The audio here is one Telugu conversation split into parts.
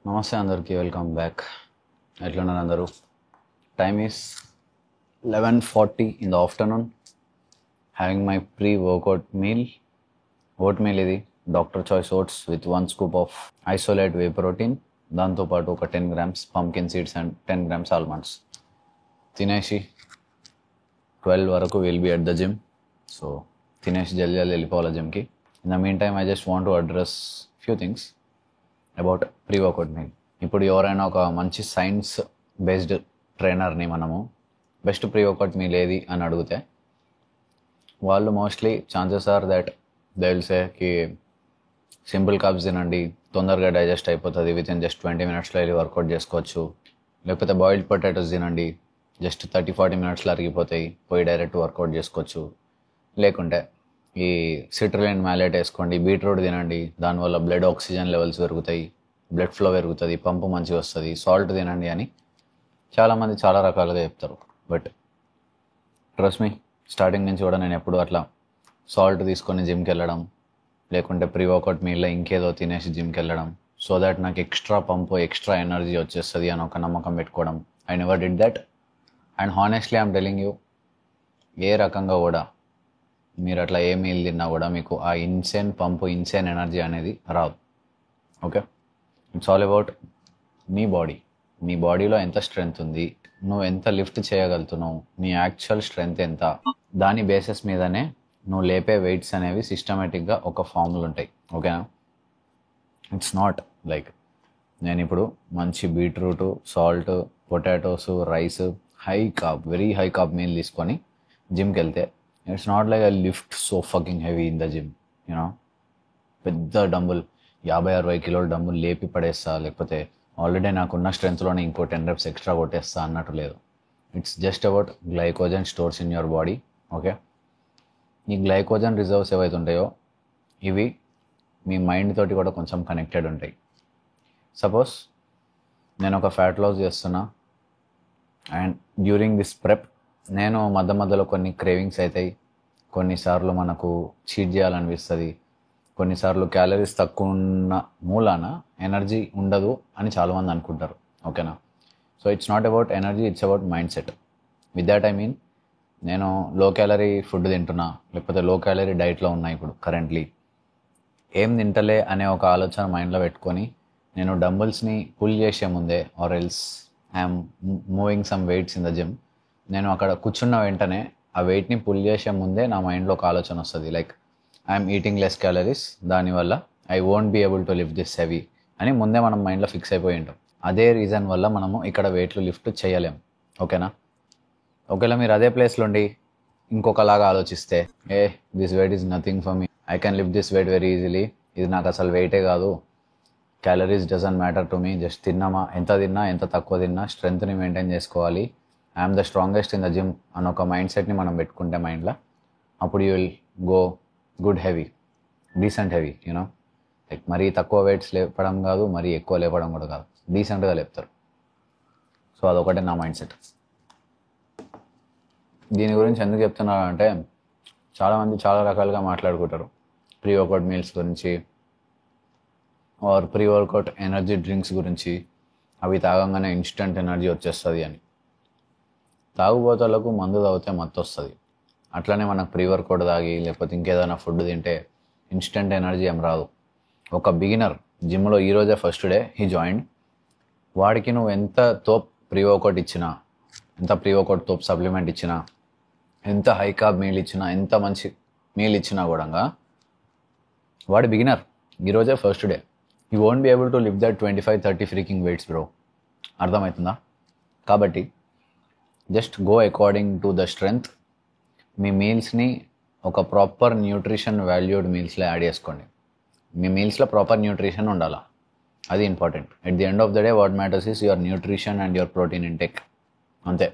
నమస్తే అందరికీ వెల్కమ్ బ్యాక్. ఎట్లున్నారు అందరూ? Time is 11:40 in the afternoon. Having my pre workout meal. Oatmeal ఇది doctor choice oats with 1 scoop of isolate whey protein, దాంతోపాటు ఒక 10 grams pumpkin seeds and 10 grams almonds తినేసి 12 వరకు will be at the gym. So తినేసి జల్దీ వెళ్ళిపోవాలి జిమ్కి. In the meantime I just want to address few things about pre workout meal. ఇప్పుడు ఎవరైనా ఒక మంచి సైన్స్ బేస్డ్ ట్రైనర్ని మనము బెస్ట్ ప్రీ వర్కౌట్ మీల్ ఏది అని అడిగితే వాళ్ళు mostly chances are that they will say కి సింపుల్ కార్బ్స్ తినండి, తొందరగా డైజెస్ట్ అయిపోతుంది, విత్ ఇన్ జస్ట్ 20 మినిట్స్లో వెళ్ళి వర్కౌట్ చేసుకోవచ్చు. లేకపోతే బాయిల్డ్ పొటాటోస్ తినండి, జస్ట్ 30-40 మినిట్స్లో అరిగిపోతాయి, పోయి డైరెక్ట్ వర్కౌట్ చేసుకోవచ్చు. లేకుంటే ఈ సిట్రలిన్ మ్యాలెట్ వేసుకోండి, బీట్రూట్ తినండి, దానివల్ల బ్లడ్ ఆక్సిజన్ లెవెల్స్ పెరుగుతాయి, బ్లడ్ ఫ్లో పెరుగుతుంది, పంపు మంచిగా వస్తుంది, సాల్ట్ తినండి అని చాలామంది చాలా రకాలుగా చెప్తారు. బట్ ట్రస్ట్ మీ, స్టార్టింగ్ నుంచి కూడా నేను ఎప్పుడు అట్లా సాల్ట్ తీసుకొని జిమ్కి వెళ్ళడం, లేకుంటే ప్రీ వర్కౌట్ మీల్లో ఇంకేదో తినేసి జిమ్కి వెళ్ళడం సో దాట్ నాకు ఎక్స్ట్రా పంపు ఎక్స్ట్రా ఎనర్జీ వచ్చేస్తుంది అని ఒక నమ్మకం పెట్టుకోవడం, I never did that. And honestly I'm telling you, ఏ రకంగా కూడా మీరు అట్లా ఏ మీల్ తిన్నా కూడా మీకు ఆ ఇన్సేన్ పంపు ఇన్సేన్ ఎనర్జీ అనేది రాదు. Okay, it's all about me బాడీలో ఎంత స్ట్రెంగ్త్ ఉంది, నువ్వు ఎంత లిఫ్ట్ చేయగలుగుతున్నావు, నీ యాక్చువల్ స్ట్రెంగ్త్ ఎంత, దాని బేసిస్ మీదనే నువ్వు లేపే వెయిట్స్ అనేవి సిస్టమేటిక్గా ఒక ఫామ్లు ఉంటాయి. ఓకేనా? ఇట్స్ నాట్ లైక్ నేను ఇప్పుడు మంచి beetroot, salt, potatoes, rice, very high carb meal తీసుకొని జిమ్కి వెళ్తే it's not like I lift so fucking heavy in the gym. You know, పెద్ద డంబుల్ 50-60 కిలోల డంబుల్ లేపి పడేస్తా, లేకపోతే ఆల్రెడీ నాకున్న స్ట్రెంత్లోనే ఇంకో 10 reps ఎక్స్ట్రా కొట్టేస్తా అన్నట్టు లేదు. It's just about glycogen stores in your body. Okay, ఈ గ్లైకోజన్ రిజర్వ్స్ ఏవైతే ఉంటాయో ఇవి మీ మైండ్ తోటి కూడా కొంచెం కనెక్టెడ్ ఉంటాయి. సపోజ్ నేను ఒక ఫ్యాట్ లాస్ చేస్తున్నా అండ్ డ్యూరింగ్ దిస్ ప్రెప్ నేను మధ్యలో కొన్ని క్రేవింగ్స్ అవుతాయి, కొన్నిసార్లు మనకు చీట్ చేయాలనిపిస్తుంది, కొన్నిసార్లు క్యాలరీస్ తక్కువ ఉన్న మూలాన ఎనర్జీ ఉండదు అని చాలామంది అనుకుంటారు. ఓకేనా? So it's not about energy, it's about mind set. With that I mean, నేను లో క్యాలరీ ఫుడ్ తింటున్నా, లేకపోతే లో క్యాలరీ డైట్లో ఉన్నా ఇప్పుడు కరెంట్లీ, ఏం తింటలే అనే ఒక ఆలోచన మైండ్లో పెట్టుకొని నేను డంబుల్స్ని పుల్ చేసే ముందే or else I'm moving some weights in the gym, నేను అక్కడ కూర్చున్న వెంటనే ఆ వెయిట్ని పుల్ చేసే ముందే నా మైండ్లో ఒక ఆలోచన వస్తుంది, like I'm eating less calories, దానివల్ల I won't be able to lift this heavy అని ముందే మనం మైండ్లో ఫిక్స్ అయిపోయి ఉంటాం. అదే రీజన్ వల్ల మనము ఇక్కడ వెయిట్లు లిఫ్ట్ చేయలేం. ఓకేనా? ఒకవేళ మీరు అదే ప్లేస్లో ఉండి ఇంకొకలాగా ఆలోచిస్తే, this weight is nothing for me, I can lift this weight very easily, ఇది నాకు అసలు వెయిటే కాదు, calories doesn't matter to me, just తిన్నామా, ఎంత తిన్నా ఎంత తక్కువ తిన్నా స్ట్రెంత్ని మెయింటైన్ చేసుకోవాలి, I'm the strongest in the gym అని ఒక మైండ్ సెట్ని మనం పెట్టుకుంటే మైండ్లో, అప్పుడు you will go good heavy, decent heavy. You know, like మరీ తక్కువ వెయిట్స్ లేపడం కాదు, మరీ ఎక్కువ లేపడం కూడా కాదు, డీసెంట్గా లేపుతారు. సో అదొకటే నా మైండ్ సెట్. దీని గురించి ఎందుకు చెప్తున్నారు అంటే, చాలామంది చాలా రకాలుగా మాట్లాడుకుంటారు ప్రీ వర్కౌట్ మీల్స్ గురించి or pre workout energy drinks గురించి, అవి తాగంగానే ఇన్స్టెంట్ ఎనర్జీ వచ్చేస్తుంది అని. తాగుబోతులకు మందు తాగితే మత్తు వస్తుంది, అట్లనే మనకు ప్రీ వర్కౌట్ తాగి లేకపోతే ఇంకేదైనా ఫుడ్ తింటే ఇన్స్టెంట్ ఎనర్జీ ఏం రాదు. ఒక బిగినర్ జిమ్లో ఈరోజే ఫస్ట్ డే హీ జాయిన్, వాడికి నువ్వు ఎంత తోప్ ప్రీ వర్కౌట్ ఇచ్చినా, ఎంత ప్రీ వర్కౌట్ తోప్ సప్లిమెంట్ ఇచ్చినా, ఎంత హై కార్బ్ మీల్ ఇచ్చినా, ఎంత మంచి మీల్ ఇచ్చినా కూడా వాడి బిగినర్, ఈరోజే first day, you won't be able to lift that 25-30 freaking weights bro. అర్థమవుతుందా? కాబట్టి just go according to the strength. మీ మీల్స్ని ఒక ప్రాపర్ న్యూట్రిషన్ వాల్యూడ్ మీల్స్లో యాడ్ చేసుకోండి. మీ మీల్స్లో ప్రాపర్ న్యూట్రిషన్ ఉండాలా, అది important. At the end of the day what matters is your nutrition and your protein intake, అంతే.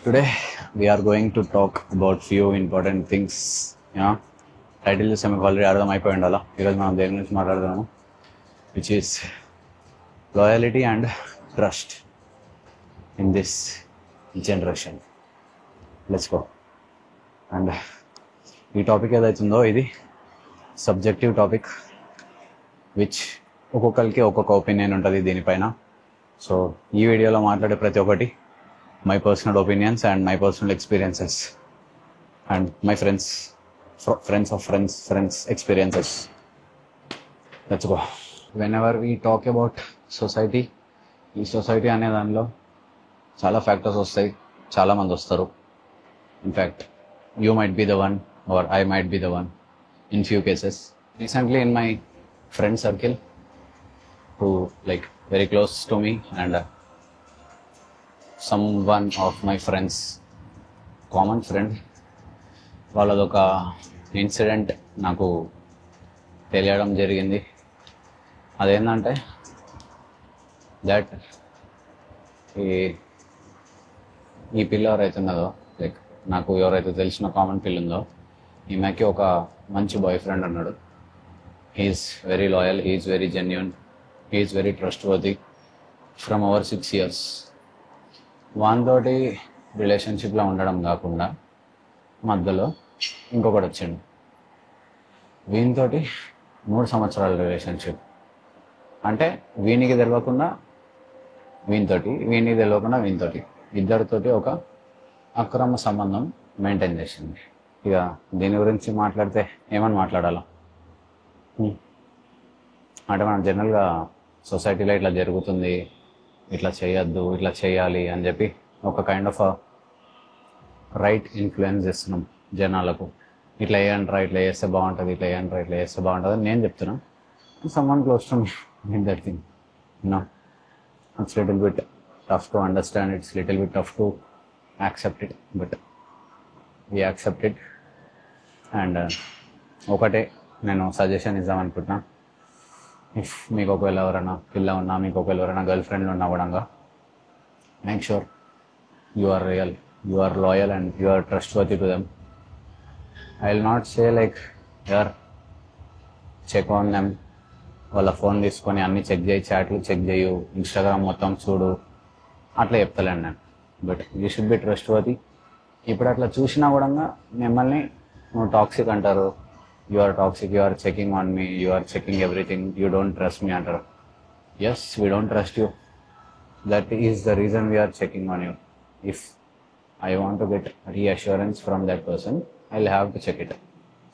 Today we are going to talk about few important things. Title చూస్తే మీకు ఆల్రెడీ అర్థమైపోయి ఉండాలా ఈరోజు మనం దేని గురించి మాట్లాడుతున్నాము, which is loyalty and trust in this generation. Let's go. And ఈ టాపిక్ ఏదైతుందో ఇది సబ్జెక్టివ్ టాపిక్, విచ్ ఒక్కొక్కరికి ఒక్కొక్క ఒపీనియన్ ఉంటుంది దీనిపైన. సో ఈ వీడియోలో మాట్లాడే ప్రతి ఒక్కటి my personal opinions and my personal experiences and my friends experiences. Let's go. Whenever we talk about society, ఈ సొసైటీ అనే దానిలో చాలా ఫ్యాక్టర్స్ వస్తాయి, చాలా మంది వస్తారు. In fact you might be the one or I might be the one in few cases. Recently in my friend circle who like very close to me and one of my friends, common friend, వాళ్ళదొక ఇన్సిడెంట్ నాకు తెలియడం జరిగింది. అదేంటంటే దట్ ఈ పిల్ల ఎవరైతే ఉన్నదో, లైక్ నాకు ఎవరైతే తెలిసిన కామన్ పిల్ల ఉందో, ఈమెకి ఒక మంచి బాయ్ ఫ్రెండ్ అన్నాడు. He's very loyal, he's very genuine, he's very trustworthy from over 6 years. వానితోటి రిలేషన్షిప్లో ఉండడం కాకుండా మధ్యలో ఇంకొకటి వచ్చిండు. వీనితోటి 3 సంవత్సరాల రిలేషన్షిప్. అంటే వీనికి తెలియకుండా వీనితోటి, వీనికి తెలియకుండా వీనితోటి, ఇద్దరితోటి ఒక అక్రమ సంబంధం మెయింటైన్ చేసింది. ఇక దీని గురించి మాట్లాడితే ఏమని మాట్లాడాలా? అంటే మనం జనరల్గా సొసైటీలో ఇట్లా జరుగుతుంది, ఇట్లా చేయొద్దు, ఇట్లా చేయాలి అని చెప్పి ఒక కైండ్ ఆఫ్ రైట్ ఇన్ఫ్లుయెన్స్ చేస్తున్నాం జనాలకు. ఇట్లా వేయండిరా, ఇట్లా చేస్తే బాగుంటుంది, ఇట్లా వేయండిరా, ఇట్లా చేస్తే బాగుంటుంది అని నేను చెప్తున్నా. Someone close to me that thing, it's little bit tough to understand, it's little bit tough to accept it, but we accept it. And ఒకటే నేను సజెషన్ ఇద్దామనుకుంటున్నా. ఇఫ్ మీకు ఒకవేళ ఎవరైనా పిల్ల ఉన్నా, మీకు ఒకవేళ ఎవరైనా గర్ల్ ఫ్రెండ్లు ఉన్నా కూడా make sure you are real, you are loyal and you are trustworthy to them. I will not say like you're check on them, వాళ్ళ ఫోన్ తీసుకొని అన్నీ చెక్ చేయి, చాట్లు చెక్ చేయు, ఇన్స్టాగ్రామ్ మొత్తం చూడు, అట్లా చెప్తలేండి నేను. But you should be trust worthy. ఇప్పుడు అట్లా చూసినా కూడా మిమ్మల్ని నువ్వు టాక్సిక్ అంటారు, you are toxic, you are checking on me, you are checking everything, you don't trust me antaru. Yes, we don't trust you. That is the reason we are checking on you. If I want to get reassurance from that person, I'll have to check it.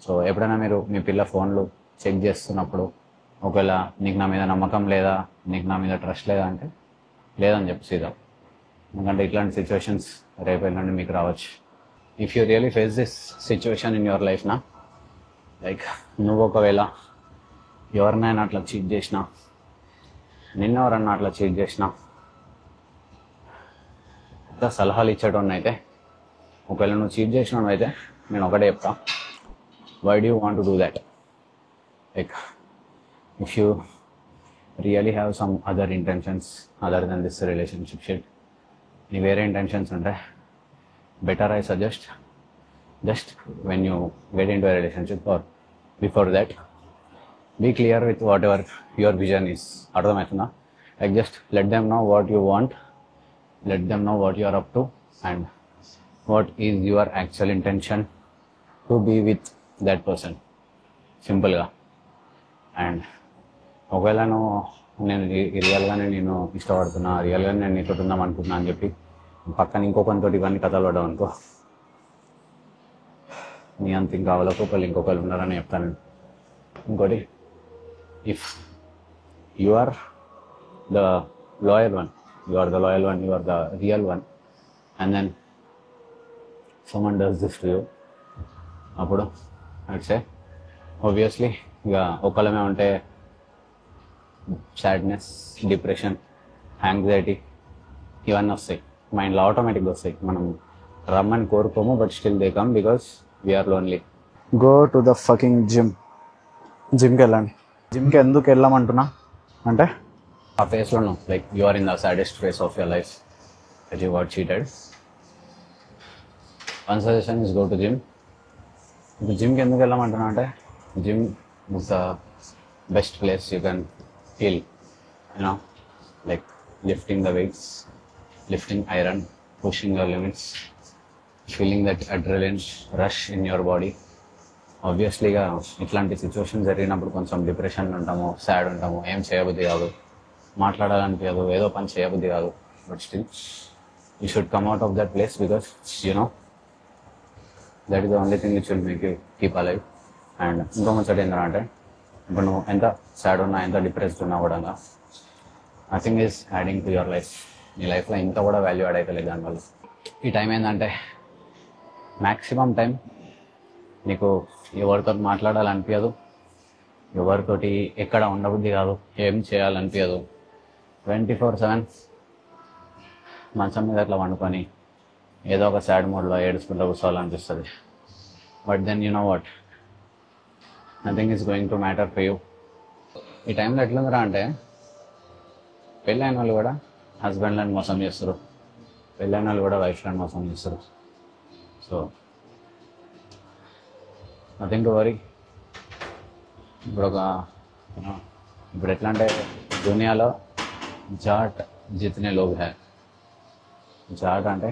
So ఎప్పుడైనా మీరు మీ పిల్ల ఫోన్లు చెక్ చేస్తున్నప్పుడు ఒకవేళ నీకు నా మీద నమ్మకం లేదా, నీకు నా మీద ట్రస్ట్ లేదా అంటే లేదని చెప్పు సీదా. ఎందుకంటే ఇట్లాంటి సిచ్యువేషన్స్ రేపు ఎల్లుండి మీకు రావచ్చు. If you really face this situation in your life నా, లైక్ నువ్వు ఒకవేళ ఎవరినైనా అట్లా చీట్ చేసినా, నిన్న ఎవరన్నా అట్లా చీట్ చేసినా, అంత సలహాలు ఇచ్చేటోడిని అయితే, ఒకవేళ నువ్వు చీట్ చేసినావు అయితే నేను ఒకటే చెప్తా, why do you want to do that? Like if you really have some other intentions other than this relationship shit, నీ వేరే ఇంటెన్షన్స్ ఉంటే better I suggest just when you get into a relationship or before that, be clear with whatever your vision is. అర్థమవుతుందా? Like just let them know what you want, let them know what you are up to and what is your actual intention to be with that person. సింపుల్గా. అండ్ ఒకవేళ నేను రియల్గానే నేను ఇష్టపడుతున్నా, రియల్గానే నేను నీతో ఉందాం అనుకుంటున్నా అని చెప్పి పక్కన ఇంకొకరితో ఇవన్నీ కథలు పడ్డావు అనుకో, నీ అంత ఇంకా అవలకోకలు ఇంకొకరు ఉన్నారని చెప్తాను. ఇంకోటి, if you are the loyal one, you are the loyal one, you are the real one, and then someone does this to you, అప్పుడు అట్సే ఆబ్వియస్లీ ఇక ఒకళ్ళమే ఉంటే సాడ్నెస్, డిప్రెషన్, యాంగ్జైటీ ఇవన్నీ వస్తాయి మైండ్లో, ఆటోమేటిక్గా వస్తాయి. మనం రమ్మని కోరుకోము, but still they come because we're lonely. Go to the fucking gym. జిమ్కి వెళ్ళండి. జిమ్కి ఎందుకు వెళ్ళామంటున్నా అంటే ఆ ఫేస్లో like you are in the saddest phase of your life that you got cheated. One suggestion is go to gym. ఇప్పుడు జిమ్కి ఎందుకు వెళ్ళామంటున్నా అంటే gym is the best place you can feel, you know, like lifting the weights, lifting iron, pushing your limits, feeling that adrenaline rush in your body. ఆబ్వియస్లీగా ఇట్లాంటి సిచ్యువేషన్ జరిగినప్పుడు కొంచెం డిప్రెషన్లో ఉంటాము, సాడ్ ఉంటాము, ఏం చేయబుద్ధి కాదు, మాట్లాడాలనిపించదు, ఏదో పని చేయబుద్ధి కాదు. But still you should come out of that place because you know that is the only thing which will make you keep alive. And ఇంకో ముచ్చట ఏంటంటే ఇప్పుడు నువ్వు ఎంత సాడ్ ఉన్నా, ఎంత డిప్రెస్డ్ ఉన్నా కూడా nothing is adding to your life. నీ లైఫ్లో ఇంత కూడా వాల్యూ యాడ్ అవుతలేదు దానివల్ల. ఈ టైం ఏంటంటే మ్యాక్సిమం టైం నీకు ఎవరితో మాట్లాడాలనిపించదు, ఎవరితోటి ఎక్కడ ఉండబుద్ధి కాదు, ఏం చేయాలనిపించదు. 24/7 మంచం మీద అట్లా వండుకొని ఏదో ఒక సాడ్ మోడ్లో ఏడుచుకుంటూ కూర్చోవాలనిపిస్తుంది. But then you know what, nothing is going to matter for you. ఈ టైంలో ఎట్లుందిరా అంటే పెళ్ళైన వాళ్ళు కూడా హస్బెండ్లను మోసం చేస్తారు, పెళ్ళైన వాళ్ళు కూడా వైఫ్లను మోసం చేస్తారు. So nothing to worry. ఇప్పుడు ఎట్లా అంటే దునియాలో జాట్ జితనే లోగ్ హై. జాట్ అంటే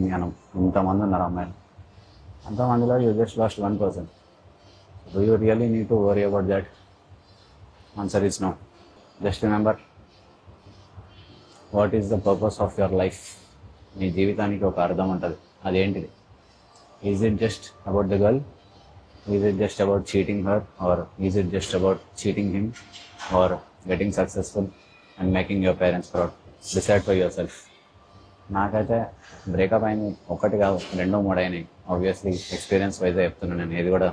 జ్ఞానం. ఇంతమంది ఉన్నారు అమ్మాయిలు, అంతమందిలో you just lost 1%. Do you really need to worry about that? Answer is no. Just remember what is the purpose of your life. నీ జీవితానికి ఒక అర్థం ఉంటుంది, అదేంటిది? Is it just about the girl? Is it just about cheating her? Or is it just about cheating him? Or getting successful and making your parents proud? Decide for yourself. నాకైతే బ్రేకప్ అయింది ఒకటి కాదు, 2, 3 అయినాయి. ఆబ్వియస్లీ ఎక్స్పీరియన్స్ వైజ్గా చెప్తున్నాను నేను, ఏది కూడా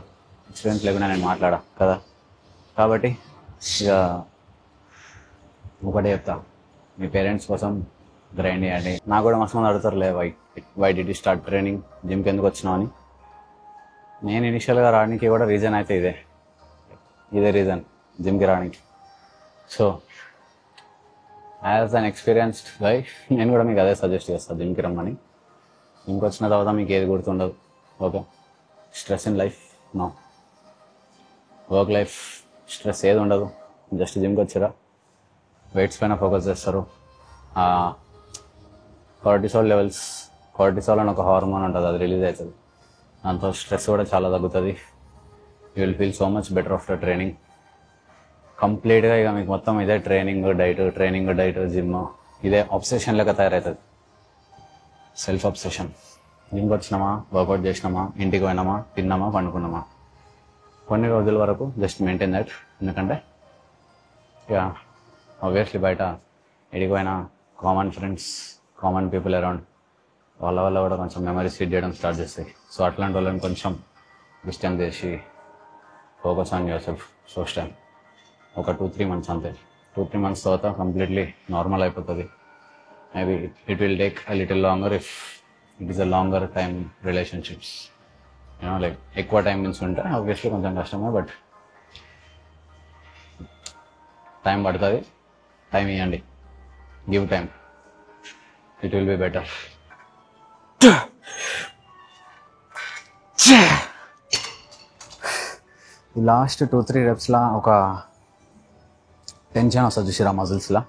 ఎక్స్పీరియన్స్ లేకుండా నేను మాట్లాడా కదా. కాబట్టి ఇక ఒకటే చెప్తా, మీ పేరెంట్స్ కోసం గ్రైండ్ చేయండి. నాకు కూడా మస్తు మంది అడుగుతారులే, why did you start training, జిమ్కి ఎందుకు వచ్చినావు అని. నేను ఇనిషియల్గా రావడానికి కూడా రీజన్ అయితే ఇదే రీజన్ జిమ్కి రావడానికి. సో యాజ్ అన్ ఎక్స్పీరియన్స్డ్ గై నేను కూడా మీకు అదే సజెస్ట్ చేస్తాను, జిమ్కి రమ్మని. జిమ్కి వచ్చిన తర్వాత మీకు ఏది గుర్తుండదు. Okay, stress in life no, work life stress ఏది ఉండదు. జస్ట్ జిమ్కి వచ్చారా, వెయిట్స్ పైన ఫోకస్ చేస్తారు. కార్టిసాల్ లెవెల్స్, కార్టిసాల్ అని ఒక హార్మోన్ ఉంటుంది, అది రిలీజ్ అవుతుంది. దాంతో స్ట్రెస్ కూడా చాలా తగ్గుతుంది. You will feel so much better after training. కంప్లీట్గా ఇక మీకు మొత్తం ఇదే ట్రైనింగ్ డైట్ జిమ్, ఇదే ఆబ్సెషన్ లెక్క తయారవుతుంది. Self obsession. జిమ్కి వచ్చినామా, వర్కౌట్ చేసినామా, ఇంటికి పోయినామా, తిన్నామా, పండుకున్నామా, కొన్ని రోజుల వరకు జస్ట్ మెయింటైన్ దట్. ఎందుకంటే ఇక ఆబ్వియస్లీ బయట ఎడిపోయినా common friends, common people around, వాళ్ళ వల్ల కూడా కొంచెం మెమరీస్ ఫీడ్ చేయడం స్టార్ట్ చేస్తాయి. సో అట్లాంటి వాళ్ళని కొంచెం డిస్టెన్స్ చేసి focus on your self. So stand ఒక 2-3 months అంతే. 2-3 months తర్వాత కంప్లీట్లీ నార్మల్ అయిపోతుంది. Maybe it will take a little longer if it is a longer time relationships. You know like ఎక్కువ టైం నుంచి ఉంటే ఆబ్వియస్లీ కొంచెం కష్టమే, బట్ టైం పడుతుంది. టైం ఇవ్వండి, give time, it will be better. ఈ లాస్ట్ 2-3 రెప్స్లో ఒక టెన్షన్ వస్తుంది చూసిరా మజిల్స్లో.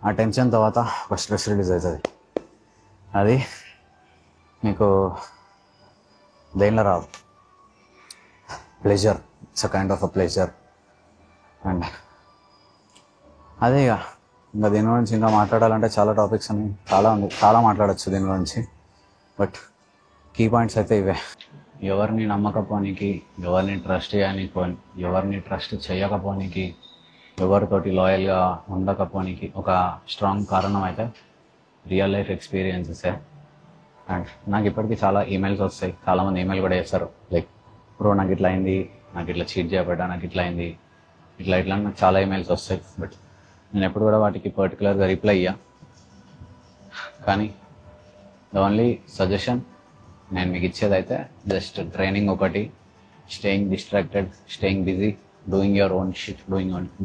ఆ టెన్షన్ తర్వాత ఒక స్ట్రెస్ రిలీజ్ అవుతుంది. అది మీకు దేనిలో రాదు. Pleasure, it's a kind of a pleasure. And అదే ఇంకా దీని గురించి ఇంకా మాట్లాడాలంటే చాలా టాపిక్స్ అని చాలా మాట్లాడచ్చు దీని గురించి. బట్ కీ పాయింట్స్ అయితే ఇవే. ఎవరిని నమ్మకపోనికి, ఎవరిని ట్రస్ట్ చేయకపోని, ఎవరిని ట్రస్ట్ చేయకపోనికి, ఎవరితోటి లాయల్గా ఉండకపోనికి ఒక స్ట్రాంగ్ కారణం అయితే రియల్ లైఫ్ ఎక్స్పీరియన్సెసే. అండ్ నాకు ఇప్పటికీ చాలా ఈమెయిల్స్ వస్తాయి. చాలామంది ఈమెయిల్ కూడా చేస్తారు, లైక్ బ్రో నాకు ఇట్లా అయింది, నాకు ఇట్లా చీట్ చేయబడ్డా, నాకు ఇట్లా అయింది, ఇట్లా నాకు చాలా ఈమెయిల్స్ వస్తాయి. బట్ నేను ఎప్పుడు కూడా వాటికి పర్టికులర్గా రిప్లై ఇయ్యా. కానీ ద ఓన్లీ సజెషన్ నేను మీకు ఇచ్చేదైతే జస్ట్ ట్రైనింగ్ ఒకటి, staying distracted, staying busy, doing your own shit,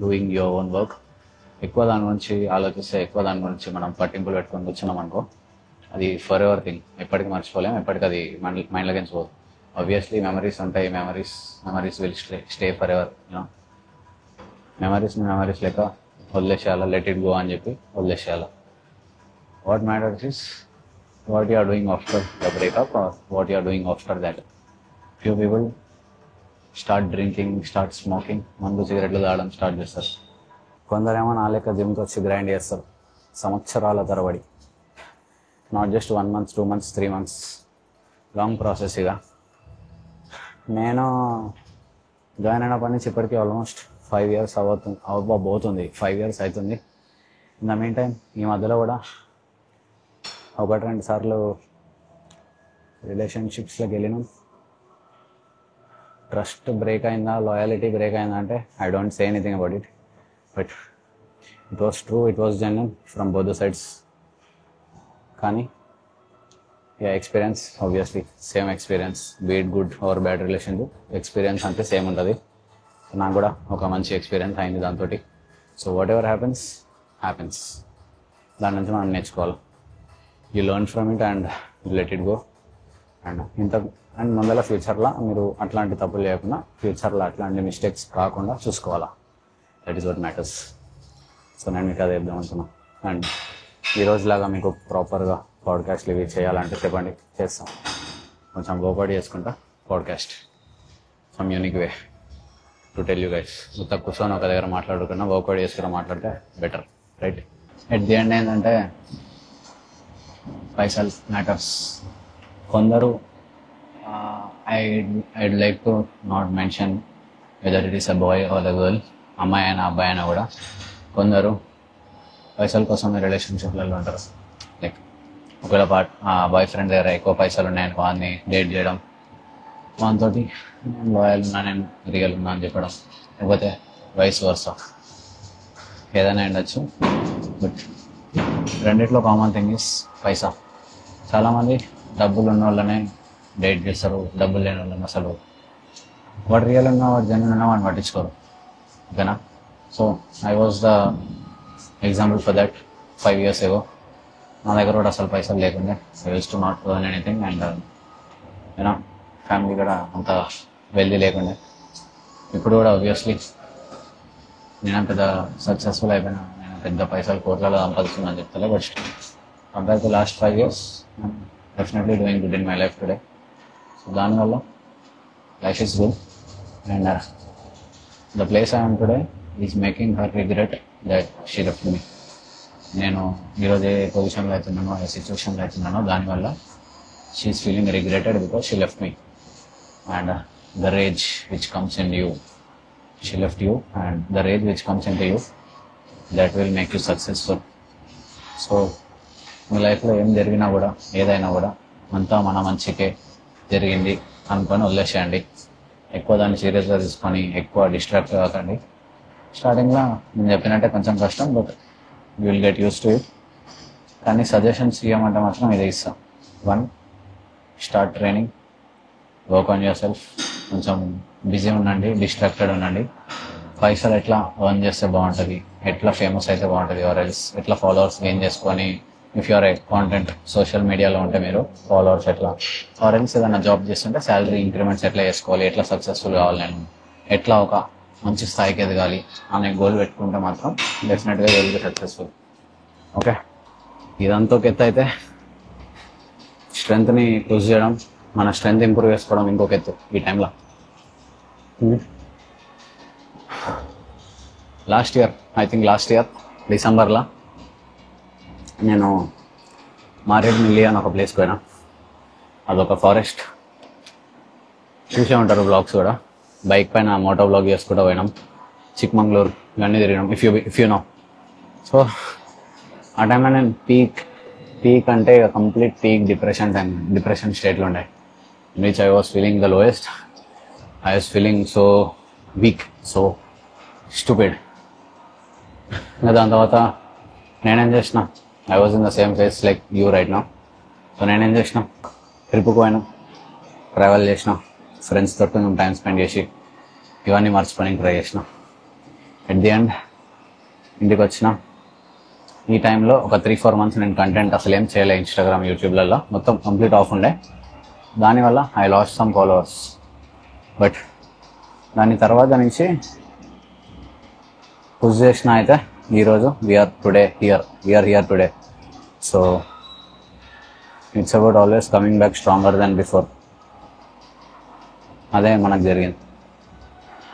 doing your own work. ఎక్కువ దాని గురించి ఆలోచిస్తే, ఎక్కువ దాని గురించి మనం పట్టింపులు పెట్టుకొని కూర్చున్నాం అనుకో, అది ఫర్ ఎవర్ థింగ్, ఎప్పటికీ మర్చిపోలేం, ఎప్పటికీ అది మైండ్లోకి పోదు. ఆబ్వియస్లీ మెమరీస్ ఉంటాయి, memories will stay forever. You know memories లేక వదిలేసేయాలా, లెట్ ఇట్ గో అని చెప్పి వదిలేసేయాలా. What matters is what you are doing after the breakup or what you are doing after that. Few people start drinking, start smoking, మందు సిగరెట్లు తాగడం స్టార్ట్ చేస్తారు. కొందరేమో నా లెక్క జిమ్కి వచ్చి గ్రైండ్ చేస్తారు సంవత్సరాల తరబడి. Not just 1 month, 2 months, 3 months, long process. ఇక నేను జాయిన్ అయినప్పటి నుంచి ఇప్పటికీ ఆల్మోస్ట్ 5 years అవ్వబోతుంది. 5 years అవుతుంది. ఇన్ ద మీన్ టైం ఈ మధ్యలో కూడా 1-2 సార్లు రిలేషన్షిప్స్లోకి వెళ్ళినాం. ట్రస్ట్ బ్రేక్ అయిందా, లాయాలిటీ బ్రేక్ అయిందా అంటే I don't say anything about it. But it was true, it was genuine from both the sides. కానీ experience obviously same experience, be it good or bad relationship, experience అంటే సేమ్ ఉంటుంది. నాకు కూడా ఒక మంచి ఎక్స్పీరియన్స్ అయింది దాంతో. సో వాట్ ఎవర్ హ్యాపెన్స్, దాని నుంచి మనం నేర్చుకోవాలి. You learn from it and you let it go. And ముందర ఫ్యూచర్లో మీరు అట్లాంటి తప్పులు చేయకుండా, ఫ్యూచర్లో అట్లాంటి మిస్టేక్స్ కాకుండా చూసుకోవాలా. That is what matters. So నేను మీకు అదే చెప్దాం అనుకున్నాను. అండ్ ఈరోజులాగా మీకు ప్రాపర్గా పాడ్కాస్ట్లు ఇవి చేయాలంటే చెప్పండి, చేస్తాం. కొంచెం వర్కౌట్ చేసుకుంటా podcast, some unique way to tell you guys. మొత్తం కూర్చొని ఒక దగ్గర మాట్లాడుకున్నా వర్కౌట్ చేసుకుని మాట్లాడితే better, right? At the end ఏంటంటే పైసల్ మ్యాటర్స్. కొందరు I'd like to not mention whether it is a boy or a girl, అమ్మాయి అయినా అబ్బాయి అయినా కూడా కొందరు పైసల కోసం రిలేషన్షిప్లలో ఉంటారు. లైక్ ఒకవేళ బాయ్ ఫ్రెండ్ దగ్గర ఎక్కువ పైసలు ఉన్నాయని వాడిని డేట్ చేయడం, వానితో నేను లాయల్ ఉన్నా, నేను రియల్ ఉన్నా అని చెప్పడం, లేకపోతే వైస్ వర్సా, ఏదైనా ఉండొచ్చు. బట్ రెండిట్లో కామన్ థింగ్ ఇస్ పైసా. చాలామంది డబ్బులు ఉన్న వాళ్ళనే డేట్ చేస్తారు, డబ్బులు లేని వాళ్ళని అసలు వాడు రియల్ ఉన్నా, వాడు జెన్యూన్ ఉన్నా వాడిని పట్టించుకోరు. ఓకేనా? So I was the example for that 5 years ago. నా దగ్గర కూడా అసలు పైసలు లేకుండే, I use to not earn anything. And you know family కూడా అంత వెల్దీ లేకుండే. ఇప్పుడు కూడా ఆబ్వియస్లీ నేను పెద్ద సక్సెస్ఫుల్ అయిపోయినా, నేను పెద్ద పైసలు కోట్లలో సంపాదిస్తున్నాను చెప్తాను. But compare to last 5 years definitely doing good in my life today. So దానివల్ల life is good. And the place I am today is making her regret that she left me. నేను ఈరోజు ఏ పొజిషన్లో అవుతున్నానో, ఏ సిచ్యువేషన్లో అవుతున్నానో దానివల్ల she is feeling regretted because she left me. And the rage which comes in you, she left you, and the rage which comes in to you that will make you successful. So మీ లైఫ్లో ఏం జరిగినా కూడా, ఏదైనా కూడా అంతా మన మంచికే జరిగింది అనుకొని వదిలేసేయండి. ఎక్కువ దాన్ని సీరియస్గా తీసుకొని ఎక్కువ డిస్ట్రాక్ట్ కాకండి. స్టార్టింగ్లో నేను చెప్పినట్టే కొంచెం కష్టం, but you will get use to it. కానీ సజెషన్స్ ఇవ్వమంటే మాత్రం ఇదే ఇస్తాం. 1, start training, work on your self. కొంచెం బిజీ ఉండండి, డిస్ట్రాక్టెడ్ ఉండండి. పైసలు ఎట్లా ఎర్న్ చేస్తే బాగుంటుంది, ఎట్లా ఫేమస్ అయితే బాగుంటుంది, ఆర్ ఎల్స్ ఎట్లా ఫాలోవర్స్ గెయిన్ చేసుకొని, ఇఫ్ యూఆర్ ఏ కాంటెంట్ సోషల్ మీడియాలో ఉంటే మీరు ఫాలోవర్స్ ఎట్లా, ఆర్ ఎల్స్ ఏదైనా జాబ్ చేస్తుంటే శాలరీ ఇంక్రిమెంట్స్ ఎట్లా చేసుకోవాలి, ఎట్లా సక్సెస్ఫుల్ కావాలి నేను, ఎట్లా ఒక మంచి స్థాయికి ఎదగాలి అనే గోల్ పెట్టుకుంటే మాత్రం డెఫినెట్గా విల్ బి సక్సెస్ఫుల్. ఓకే, ఇదంతా ఒక ఎత్తు అయితే స్ట్రెంగ్త్ని పుష్ చేయడం, మన స్ట్రెంగ్త్ ఇంప్రూవ్ చేసుకోవడం ఇంకొక ఎత్తు ఈ టైంలో. లాస్ట్ ఇయర్ డిసెంబర్లో నేను మారేడుమిల్లి అని ఒక ప్లేస్కి పోయినా. అదొక ఫారెస్ట్, చూసే ఉంటారు బ్లాగ్స్ కూడా. బైక్ పైన మోటో బ్లాగ్ చేసుకుంటూ పోయినాం. చిక్మంగళూరు ఇవన్నీ తిరిగినాం, ఇఫ్ యూ నో. సో ఆ టైంలో నేను పీక్ అంటే కంప్లీట్ పీక్ డిప్రెషన్ స్టేట్లో ఉండే. Which I was feeling the lowest. I was feeling so weak, so stupid. ఇంకా దాని తర్వాత నేనేం చేసిన, I was in the same place like you right now. So నేనేం చేసిన, ట్రిప్కి పోయినా, ట్రావెల్ చేసిన, ఫ్రెండ్స్ తోటి కొంచెం టైం స్పెండ్ చేసి ఇవన్నీ మర్చిపోయి ట్రై చేసిన. ఎట్ ది ఎండ్ ఇంటికి వచ్చిన. ఈ టైంలో ఒక 3-4 months నేను కంటెంట్ అసలు ఏం చేయలే. ఇన్స్టాగ్రామ్, యూట్యూబ్లలో మొత్తం కంప్లీట్ ఆఫ్ ఉండే. దానివల్ల I lost some followers. But దాని తర్వాత నుంచి పుష్ చేసిన అయితే ఈరోజు we're here today. So it's about always coming back stronger than before. అదే మనకు జరిగింది.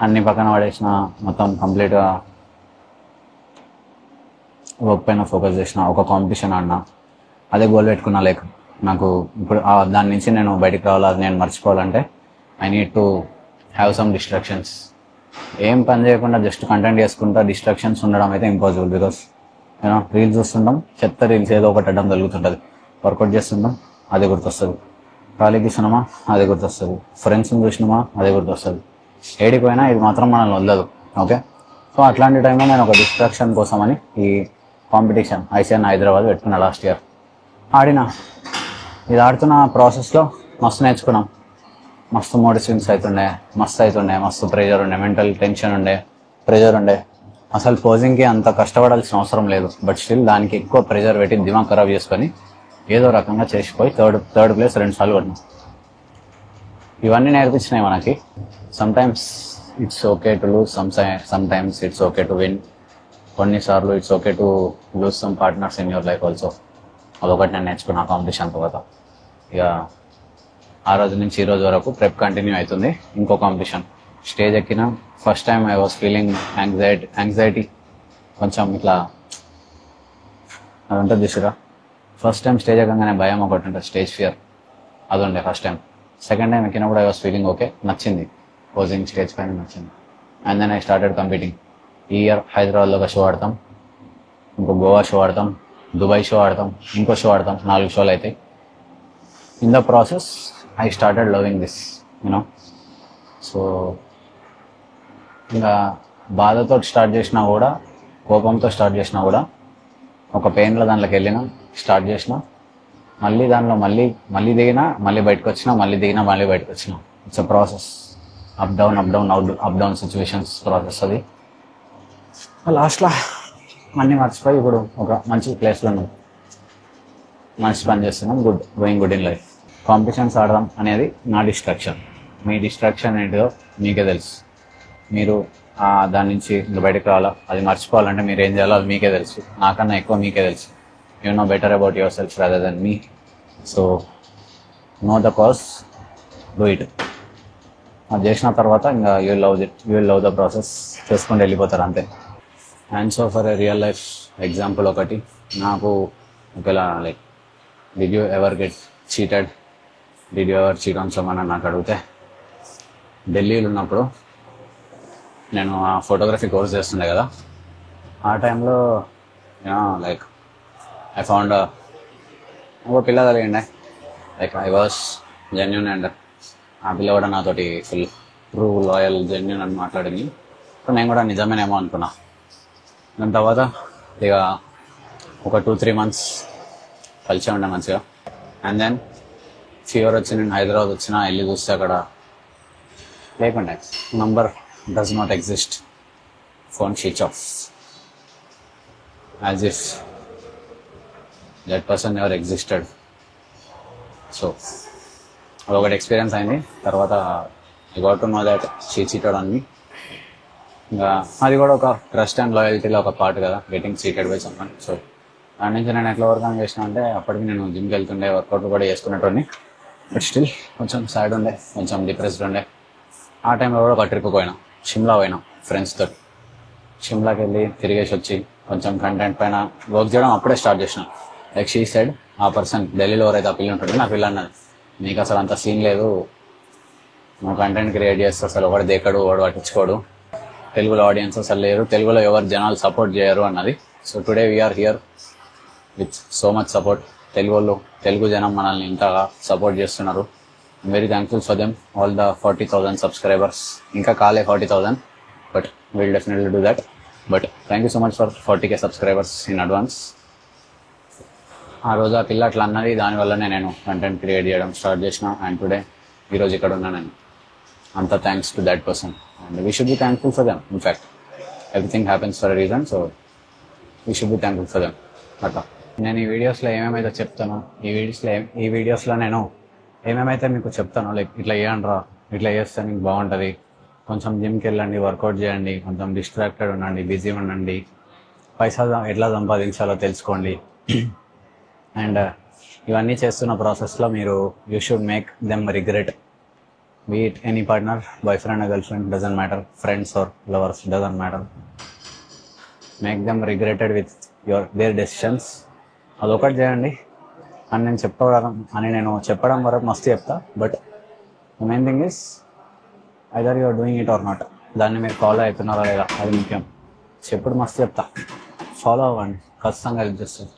అన్ని పక్కన పడేసిన, మొత్తం కంప్లీట్గా వర్క్ పైన ఫోకస్ చేసిన, ఒక కాంపిటీషన్ ఆడినా, అదే గోల్ పెట్టుకున్నా. లైక్ నాకు ఇప్పుడు దాని నుంచి నేను బయటకు రావాలి, అది నేను మర్చిపోవాలంటే I need to have some distractions. ఏం పని చేయకుండా జస్ట్ కంటెంట్ చేసుకుంటా డిస్ట్రాక్షన్స్ ఉండడం అయితే ఇంపాసిబుల్. బికాస్ యూనో రీల్స్ చూస్తుంటాం, చెత్త రీల్స్ ఏదో ఒకటి అడ్డం జరుగుతుంటుంది. వర్కౌట్ చేస్తుంటాం, అదే గుర్తొస్తుంది. ఖాళీ కూర్చున్నామా, అదే గుర్తొస్తుంది. ఫ్రెండ్స్ని చూసినామా, అదే గుర్తొస్తుంది. ఏడికి పోయినా ఇది మాత్రం మనల్ని వదలదు. ఓకే, సో అట్లాంటి టైంలో నేను ఒక డిస్ట్రాక్షన్ కోసమని ఈ కాంపిటీషన్ ఐసీఎన్ హైదరాబాద్ పెట్టుకున్నా లాస్ట్ ఇయర్. ఆడినా. ఇది ఆడుతున్న ప్రాసెస్లో మస్తు నేర్చుకున్నాం. మస్తు మూడ్ స్వింగ్స్ అవుతుండే, మస్తు ప్రెషర్ ఉండే, మెంటల్ టెన్షన్ ఉండే, ప్రెషర్ ఉండే. అసలు పోజింగ్కి అంత కష్టపడాల్సిన అవసరం లేదు. బట్ స్టిల్ దానికి ఎక్కువ ప్రెషర్ పెట్టి దిమాగ్ ఖరాబ్ చేసుకొని ఏదో రకంగా చేసిపోయి థర్డ్ ప్లేస్ 2 సార్లు కొట్టినాం. ఇవన్నీ నేర్పించినాయి మనకి. Sometimes it's okay to lose, sometimes it's okay to win. కొన్నిసార్లు it's okay to lose some partners in your life also. అదొకటి నేను నేర్చుకున్నా కాంపిటీషన్ తర్వాత. ఇక ఆ రోజు నుంచి ఈ రోజు వరకు ప్రెప్ కంటిన్యూ అవుతుంది. ఇంకో కాంపిటీషన్ స్టేజ్ ఎక్కిన first time I was feeling anxiety. కొంచెం ఇట్లా అది ఉంటుంది చూసిరా. ఫస్ట్ టైం స్టేజ్ ఎక్కగానే భయం ఒకటి ఉంటుంది, స్టేజ్ ఫియర్. అది ఉండే ఫస్ట్ టైం. సెకండ్ టైం ఎక్కినప్పుడు ఐ వాస్ ఫీలింగ్ ఓకే, నచ్చింది పోజింగ్ స్టేజ్ పైన, నచ్చింది. And then I started competing. ఈ ఇయర్ హైదరాబాద్లో ఒక షో ఆడతాం, ఇంకో గోవా షో ఆడతాం, దుబాయ్ షో ఆడతాం, ఇంకో షో ఆడతాం. 4 షోలు అవుతాయి. In the process I started loving this you know. So ఇంకా బాధతో స్టార్ట్ చేసినా కూడా, కోపంతో స్టార్ట్ చేసినా కూడా, ఒక పెయిన్లో దాంట్లోకి వెళ్ళినా, స్టార్ట్ చేసిన, మళ్ళీ దానిలో మళ్ళీ దిగినా, మళ్ళీ బయటకు వచ్చినా, మళ్ళీ దిగినా, మళ్ళీ బయటకు వచ్చినా. It's a process. Up down situations process అది. లాస్ట్లో అన్నీ మర్చిపోయి ఇప్పుడు ఒక మంచి ప్లేస్లో ఉన్నాం, మంచి పని చేస్తున్నాం, going good in life. Competitions ఆడడం అనేది నా డిస్ట్రాక్షన్. మీ డిస్ట్రాక్షన్ ఏంటిదో మీకే తెలుసు. మీరు దాని నుంచి బయటకు రావాలా, అది మర్చిపోవాలంటే మీరు ఏం చేయాలో అది మీకే తెలుసు. నాకన్నా ఎక్కువ మీకే తెలుసు. You know better about your self rather than me. So know the cause, do it. అది చేసిన తర్వాత ఇంకా you will love the process. చేసుకుంటూ వెళ్ళిపోతారు అంతే. And so for a real life example ఒకటి, నాకు ఒకవేళ like did you ever get cheated, did you ever cheat on some అని నాకు అడిగితే, ఢిల్లీలో ఉన్నప్పుడు నేను ఆ ఫోటోగ్రఫీ కోర్స్ చేస్తుండే కదా, ఆ టైంలో లైక్ ఐ ఫౌండ్ ఒక పిల్ల కలిగిండే. Like I was genuine and ఆ పిల్ల కూడా నాతోటి ఫుల్ ట్రూ లాయల్ జెన్యూన్ అని మాట్లాడింది. సో నేను కూడా నిజమేనేమో అనుకున్నా. దాని తర్వాత ఇక ఒక 2-3 months కలిసే ఉండే మంచిగా. అండ్ దెన్ ఫీవర్ వచ్చి నేను హైదరాబాద్ వచ్చినా, వెళ్ళి చూస్తే అక్కడ లేకుండే, number does not exist, phone switch off, as if that person ever existed. So అదొకటి ఎక్స్పీరియన్స్ అయింది. తర్వాత I got to know that she cheated on me. ఇంకా అది కూడా ఒక ట్రస్ట్ అండ్ లాయల్టీలో ఒక పార్ట్ కదా, getting seated by someone. So దాని నుంచి నేను ఎట్లా ఓవర్కమ్ చేసిన అంటే, అప్పటికి నేను జిమ్కి వెళ్తుండే, వర్కౌట్ కూడా చేసుకునేటోని. బట్ స్టిల్ కొంచెం సాడ్ ఉండే, కొంచెం డిప్రెస్డ్ ఉండే. ఆ టైంలో కూడా ఒక ట్రిప్ పోయినా, షిమ్లా పోయినా ఫ్రెండ్స్తో. షిమ్లాకి వెళ్ళి తిరిగేసి వచ్చి కొంచెం కంటెంట్ పైన వర్క్ చేయడం అప్పుడే స్టార్ట్ చేసిన. లైక్ షీ సైడ్, ఆ పర్సన్ ఢిల్లీలో ఎవరైతే ఆ పిల్ల ఉంటుండే, నా పిల్ల అన్నది, నీకు అసలు అంత సీన్ లేదు, నువ్వు కంటెంట్ క్రియేట్ చేస్తే అసలు ఒకటి దేకడు, వాడు పట్టించుకోడు, తెలుగులో ఆడియన్స్ అసలు లేరు, తెలుగులో ఎవరు జనాలు సపోర్ట్ చేయరు అన్నది. So today we're here with so much support. Telugu జనం మనల్ని ఇంతగా సపోర్ట్ చేస్తున్నారు. I'm very thankful for them, all the 40,000 subscribers. ఇంకా కాలే 40,000, but will definitely do that. But thank you so much for 40K subscribers in advance. ఆ రోజు ఆ పిల్ల అట్లా అన్నది, దానివల్లనే నేను కంటెంట్ క్రియేట్ చేయడం స్టార్ట్ చేసిన. అండ్ టుడే ఈరోజు ఇక్కడ ఉన్నాను నేను. అంత thanks to that person, and we should be thankful for them. In fact everything happens for a reason, so we should be thankful for them. అట్లా నేను ఈ వీడియోస్లో ఏమేమైతే చెప్తానో, ఈ వీడియోస్లో నేను ఏమేమైతే మీకు చెప్తానో, లైక్ ఇట్లా చేయండిరా, ఇట్లా చేస్తే మీకు బాగుంటుంది, కొంచెం జిమ్కి వెళ్ళండి, వర్కౌట్ చేయండి, కొంచెం డిస్ట్రాక్టెడ్ ఉండండి, బిజీ ఉండండి, పైసా ఎట్లా సంపాదించాలో తెలుసుకోండి. అండ్ ఇవన్నీ చేస్తున్న ప్రాసెస్లో మీరు you should make them regret. Be it any partner, boyfriend, girlfriend, doesn't matter, friends or lovers, doesn't matter. Make them regretted with their decisions. అదొకటి చేయండి అని నేను చెప్పడం వరకు మస్తు చెప్తా. But the main thing is either you're doing it or not. దాన్ని మీరు ఫాలో అవుతున్నారా లేదా, అది ముఖ్యం. చెప్పుడు మస్తు చెప్తా, ఫాలో అవ్వండి, ఖచ్చితంగా హెల్ప్ చేస్తుంది.